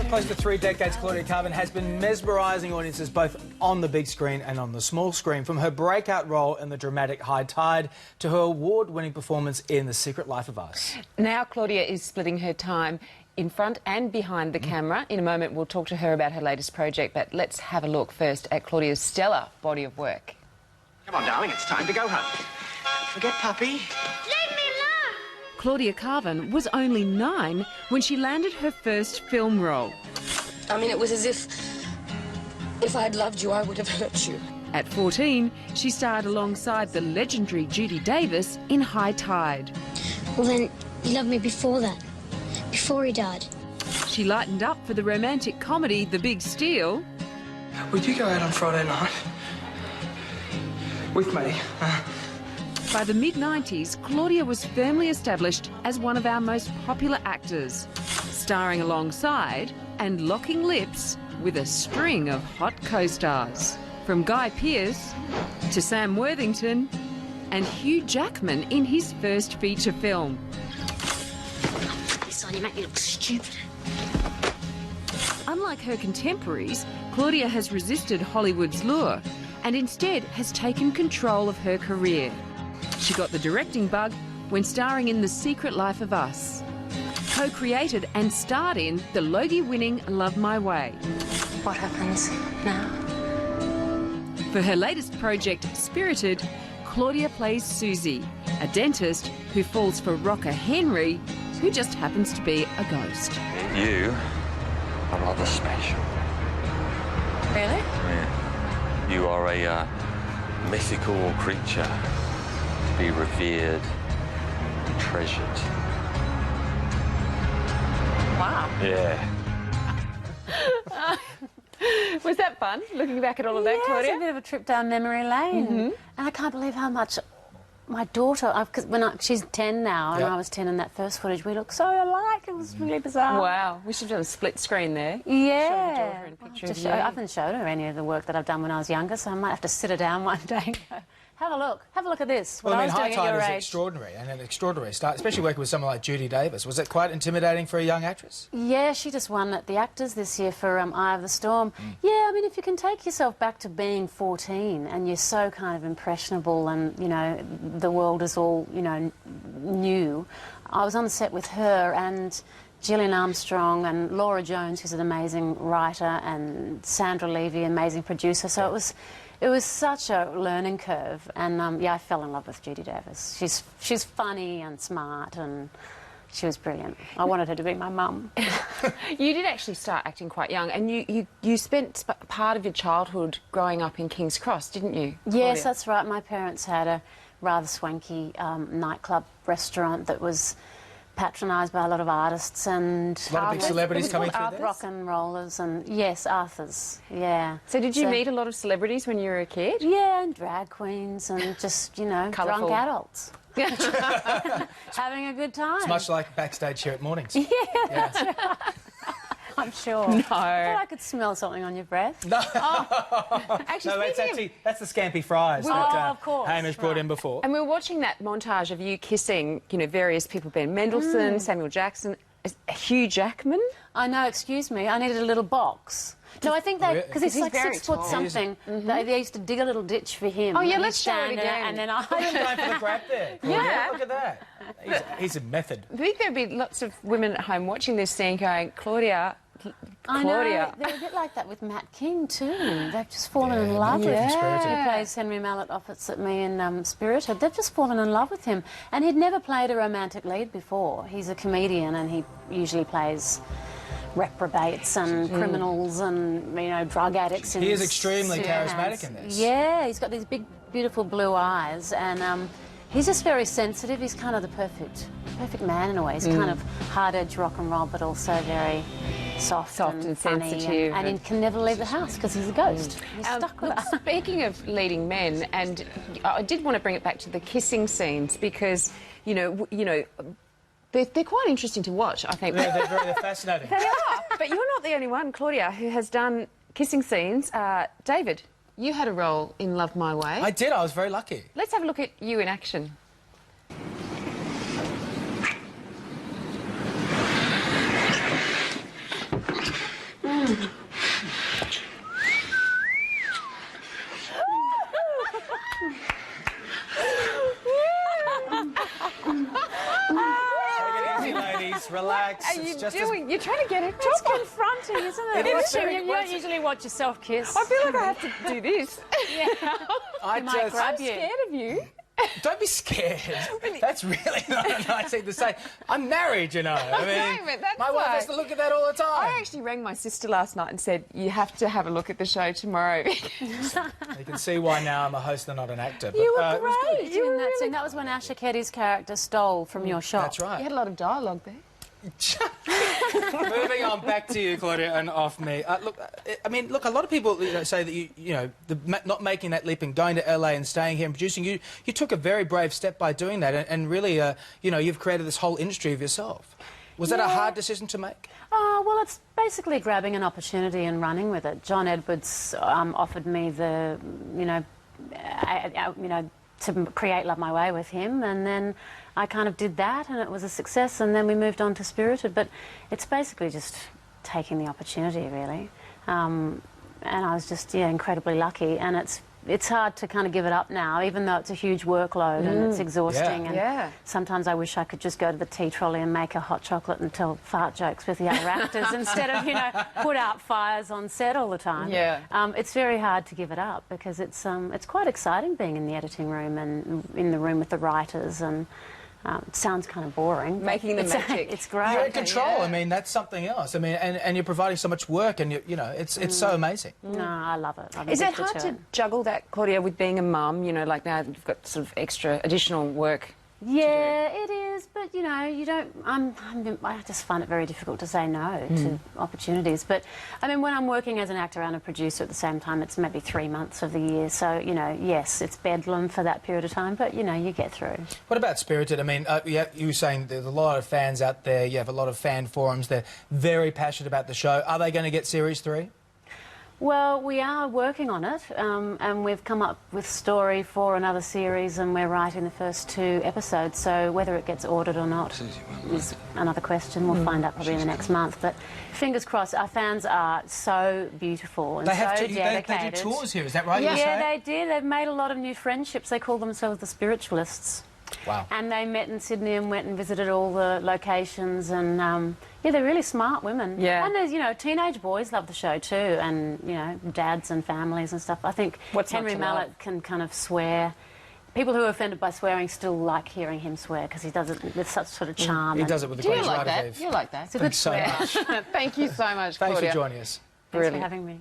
close to 3 decades, Claudia Karvan has been mesmerising audiences both on the big screen and on the small screen. From her breakout role in the dramatic High Tide to her award-winning performance in The Secret Life of Us. Now Claudia is splitting her time in front and behind the camera. In a moment we'll talk to her about her latest project, but let's have a look first at Claudia's stellar body of work. Come on, darling, it's time to go home. Forget puppy. Leave me alone! Claudia Karvan was only 9 when she landed her first film role. I mean, it was as if I'd loved you, I would have hurt you. At 14, she starred alongside the legendary Judy Davis in High Tide. Well, then, he loved me before that. Before he died. She lightened up for the romantic comedy The Big Steal. Would you go out on Friday night? With me? By the mid-90s, Claudia was firmly established as one of our most popular actors, starring alongside and locking lips with a string of hot co-stars. From Guy Pearce to Sam Worthington and Hugh Jackman in his first feature film. Son, you make me look stupid. Unlike her contemporaries, Claudia has resisted Hollywood's lure and instead has taken control of her career. She got the directing bug when starring in The Secret Life of Us. Co-created and starred in the Logie-winning Love My Way. What happens now? For her latest project, Spirited, Claudia plays Susie, a dentist who falls for rocker Henry, who just happens to be a ghost. You are rather special. Really? Yeah. You are a mythical creature to be revered and treasured. Wow. Yeah. Was that fun, looking back at all of that, Yeah, Claudia? it's a bit of a trip down memory lane. And I can't believe how much my daughter, because she's 10 now, and I was 10 in that first footage, we look so alike. It was really bizarre. Wow, we should have done a split screen there. Yeah. Show the daughter and a picture of you. I haven't showed her any of the work that I've done when I was younger, so I might have to sit her down one day and go, have a look at this. What Well, I I mean, was High doing at Tide your is age. extraordinary and an extraordinary start, especially working with someone like Judy Davis. Was it quite intimidating for a young actress? Yeah, she just won at the Actors this year for Eye of the Storm. Yeah, I mean, if you can take yourself back to being 14 and you're so kind of impressionable and, you know, the world is all, you know, new. I was on the set with her and Gillian Armstrong and Laura Jones, who's an amazing writer, and Sandra Levy, amazing producer. So it was such a learning curve, and yeah, I fell in love with Judy Davis. She's funny and smart, and she was brilliant. I wanted her to be my mum. You did actually start acting quite young, and you spent part of your childhood growing up in King's Cross, didn't you, Claudia? Yes, that's right. My parents had a rather swanky nightclub restaurant that was patronised by a lot of artists and A lot of big celebrities coming through there? rock and rollers, and yes, Arthur's, yeah. So did you meet a lot of celebrities when you were a kid? Yeah, and drag queens and just, you know, Colourful. drunk adults. Having a good time. It's much like backstage here at Mornings. Yeah, that's right. I'm sure. No. I thought I could smell something on your breath. No, Actually, no, speaking that's the scampi fries that of course, Hamish brought in before. and we were watching that montage of you kissing, you know, various people, Ben Mendelsohn, Samuel Jackson, Hugh Jackman. I know, excuse me, I needed a little box. No, I think they, because he's He's like very 6 foot tall. something, they used to dig a little ditch for him. Oh, yeah, and let's he'd show it stand there, again. And then I... I'm going for the grab there. Claudia. Yeah. Look at that. He's a method. I think there'd be lots of women at home watching this scene going, Claudia. I know, they're a bit like that with Matt King too. They've just fallen in love with him. Spirited. He plays Henry Mallett opposite me in Spirited. They've just fallen in love with him. And he'd never played a romantic lead before. He's a comedian and he usually plays reprobates and criminals and, you know, drug addicts. He is extremely Supermans. charismatic in this. Yeah, he's got these big, beautiful blue eyes, and he's just very sensitive. He's kind of the perfect man in a way. He's kind of hard-edged rock and roll, but also very soft and funny, sensitive, and he can never leave the house because he's a ghost. He's stuck with look, us. speaking of leading men, and I did want to bring it back to the kissing scenes because, you know, they're quite interesting to watch, I think. They're fascinating. They are, but you're not the only one, Claudia, who has done kissing scenes. David, you had a role in Love My Way. I did. I was very lucky. Let's have a look at you in action. relax. What are It's you just doing? You're trying to get it It's top. confronting, isn't it? It is Watching- very- you don't usually watch yourself kiss. I feel like I have to do this. I might just grab I'm you. scared of you. don't be scared. That's really not a nice thing to say. I'm married, you know. I mean, but that's my wife like- has to look at that all the time. I actually rang my sister last night and said, you have to have a look at the show tomorrow. You can see why now I'm a host and not an actor. But, You were it was good. great. Doing that scene. That was when Asha Keddy's character stole from your shop. That's right. You had a lot of dialogue there. Moving on back to you, Claudia, and off me. Look, I mean, look, a lot of people say that not making that leap and going to LA and staying here and producing, you took a very brave step by doing that, and really, you've created this whole industry of yourself. Was that a hard decision to make? Oh, well, it's basically grabbing an opportunity and running with it. John Edwards offered me the, to create Love My Way with him, and then I kind of did that, and it was a success, and then we moved on to Spirited. But it's basically just taking the opportunity, really. And I was just, incredibly lucky, and it's hard to kind of give it up now, even though it's a huge workload and it's exhausting. Yeah. And sometimes I wish I could just go to the tea trolley and make a hot chocolate and tell fart jokes with the other actors instead of, put out fires on set all the time. Yeah. It's very hard to give it up because it's quite exciting being in the editing room and in the room with the writers, and it sounds kind of boring. Making the magic. It's great. You're in control. I mean, that's something else. I mean, and you're providing so much work, and it's so amazing. No, I love it. I'm Is it addicted hard to it. juggle that, Claudia, with being a mum? Like now you've got sort of extra additional work. Yeah, it is, but you don't. I just find it very difficult to say no to opportunities. But I mean, when I'm working as an actor and a producer at the same time, it's maybe 3 months of the year. So yes, it's bedlam for that period of time, but you get through. What about Spirited? I mean, you were saying there's a lot of fans out there. You have a lot of fan forums. They're very passionate about the show. Are they going to get Series 3? Well, we are working on it, and we've come up with story for another series, and we're writing the first 2 episodes. So whether it gets ordered or not is another question. We'll find out probably in the next month. But fingers crossed. Our fans are so beautiful and They have so they dedicated. do tours here. Is that right? Yeah, they did. They've made a lot of new friendships. They call themselves the Spiritualists. Wow. And they met in Sydney and went and visited all the locations, and they're really smart women. Yeah. And there's teenage boys love the show too, and dads and families and stuff. I think What's not Henry to Mallett love? can kind of swear. People who are offended by swearing still like hearing him swear because he does it with such sort of charm. He and does it with the Do you greatest like right of that? Eve. You like that? It's a good Thanks so swear. much. Thank you so much, Thanks Claudia. for joining us. Thanks for having me.